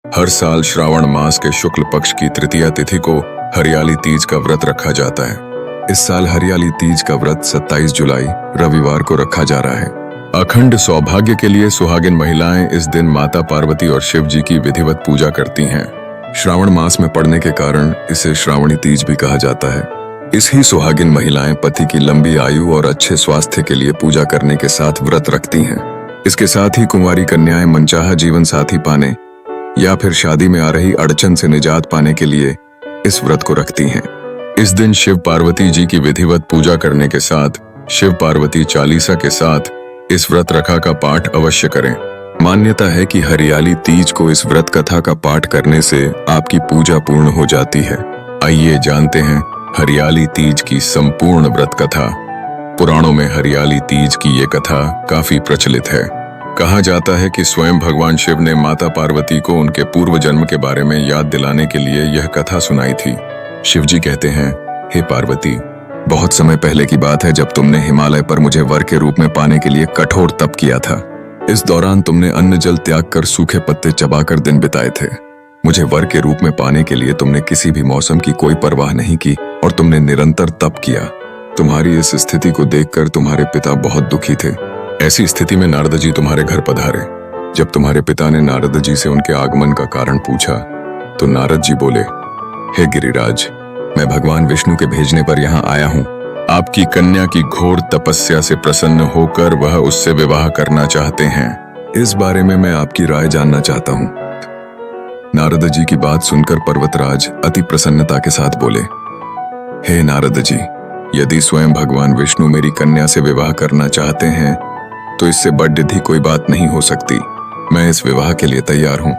हर साल श्रावण मास के शुक्ल पक्ष की तृतीया तिथि को हरियाली तीज का व्रत रखा जाता है। इस साल हरियाली तीज का व्रत 27 जुलाई रविवार को रखा जा रहा है। अखंड सौभाग्य के लिए सुहागिन महिलाएं इस दिन माता पार्वती और शिव जी की विधिवत पूजा करती हैं। श्रावण मास में पड़ने के कारण इसे श्रावणी तीज भी कहा जाता है। इस ही सुहागिन महिलाएं पति की लंबी आयु और अच्छे स्वास्थ्य के लिए पूजा करने के साथ व्रत रखती हैं। इसके साथ ही कुंवारी कन्याएं मनचाहा जीवन साथी पाने या फिर शादी में आ रही अड़चन से निजात पाने के लिए इस व्रत को रखती हैं। इस दिन शिव पार्वती जी की विधिवत पूजा करने के साथ शिव पार्वती चालीसा के साथ इस व्रत रखा का पाठ अवश्य करें। मान्यता है कि हरियाली तीज को इस व्रत कथा का पाठ करने से आपकी पूजा पूर्ण हो जाती है। आइए जानते हैं हरियाली तीज की संपूर्ण व्रत कथा। पुराणों में हरियाली तीज की ये कथा काफी प्रचलित है। कहा जाता है कि स्वयं भगवान शिव ने माता पार्वती को उनके पूर्व जन्म के बारे में याद दिलाने के लिए यह कथा सुनाई थी। शिव जी कहते हैं, हे पार्वती, बहुत समय पहले की बात है जब तुमने हिमालय पर मुझे वर के रूप में पाने के लिए कठोर तप किया था। इस दौरान तुमने अन्न जल त्याग कर सूखे पत्ते चबाकर दिन बिताए थे। मुझे वर के रूप में पाने के लिए तुमने किसी भी मौसम की कोई परवाह नहीं की और तुमने निरंतर तप किया। तुम्हारी इस स्थिति को देखकर तुम्हारे पिता बहुत दुखी थे। ऐसी स्थिति में नारद जी तुम्हारे घर पधारे। जब तुम्हारे पिता ने नारद जी से उनके आगमन का कारण पूछा तो नारद जी बोले, हे गिरिराज, मैं भगवान विष्णु के भेजने पर यहाँ आया हूँ। आपकी कन्या की घोर तपस्या से प्रसन्न होकर वह उससे विवाह करना चाहते हैं। इस बारे में मैं आपकी राय जानना चाहता हूँ। नारद जी की बात सुनकर पर्वतराज अति प्रसन्नता के साथ बोले, हे नारद जी, यदि स्वयं भगवान विष्णु मेरी कन्या से विवाह करना चाहते हैं तो इससे बड़ी कोई बात नहीं हो सकती। मैं इस विवाह के लिए तैयार हूँ।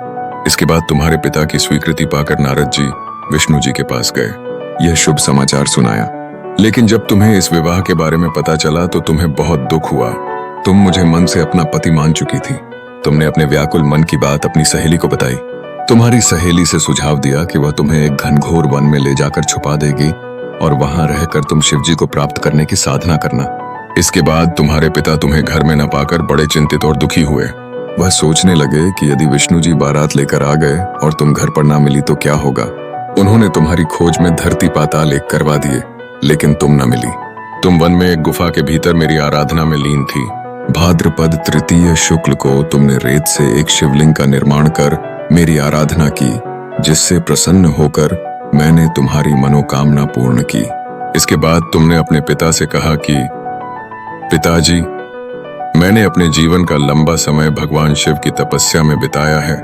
इसके बाद तुम्हारे पिता की स्वीकृति पाकर नारद जी विष्णु जी के पास गए। यह शुभ समाचार सुनाया। लेकिन जब तुम्हें इस विवाह के बारे में पता चला तो तुम्हें बहुत दुख हुआ। तुम मुझे मन से अपना पति मान चुकी थी। तुमने अपने व्याकुल मन की बात अपनी सहेली को बताई। तुम्हारी सहेली से सुझाव दिया कि वह तुम्हें एक घनघोर वन में ले जाकर छुपा देगी और वहां रहकर तुम शिव जी को प्राप्त करने की साधना करना। इसके बाद तुम्हारे पिता तुम्हें घर में न पाकर बड़े चिंतित और दुखी हुए। वह सोचने लगे कि यदि विष्णु जी बारात लेकर आ गए और तुम घर पर ना मिली तो क्या होगा। उन्होंने तुम्हारी खोज में धरती पाताल एक करवा दिए, लेकिन तुम न मिली। तुम वन में एक गुफा के भीतर मेरी आराधना में लीन थी। भाद्रपद तृतीय शुक्ल को तुमने रेत से एक शिवलिंग का निर्माण कर मेरी आराधना की, जिससे प्रसन्न होकर मैंने तुम्हारी मनोकामना पूर्ण की। इसके बाद तुमने अपने पिता से कहा कि पिताजी, मैंने अपने जीवन का लंबा समय भगवान शिव की तपस्या में बिताया है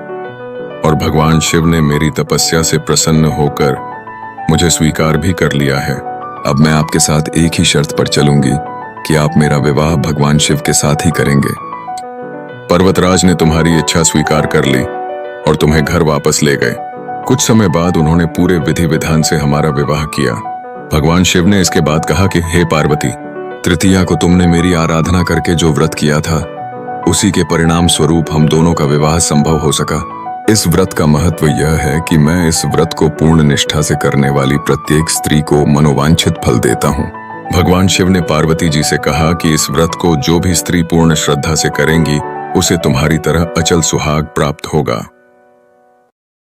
और भगवान शिव ने मेरी तपस्या से प्रसन्न होकर मुझे स्वीकार भी कर लिया है। अब मैं आपके साथ एक ही शर्त पर चलूंगी कि आप मेरा विवाह भगवान शिव के साथ ही करेंगे। पर्वतराज ने तुम्हारी इच्छा स्वीकार कर ली और तुम्हें घर वापस ले गए। कुछ समय बाद उन्होंने पूरे विधि विधान से हमारा विवाह किया। भगवान शिव ने इसके बाद कहा कि हे पार्वती, तृतीया को तुमने मेरी आराधना करके जो व्रत किया था उसी के परिणाम स्वरूप हम दोनों का विवाह संभव हो सका। इस व्रत का महत्व यह है कि मैं इस व्रत को पूर्ण निष्ठा से करने वाली प्रत्येक स्त्री को मनोवांछित फल देता हूँ। भगवान शिव ने पार्वती जी से कहा कि इस व्रत को जो भी स्त्री पूर्ण श्रद्धा से करेंगी उसे तुम्हारी तरह अचल सुहाग प्राप्त होगा।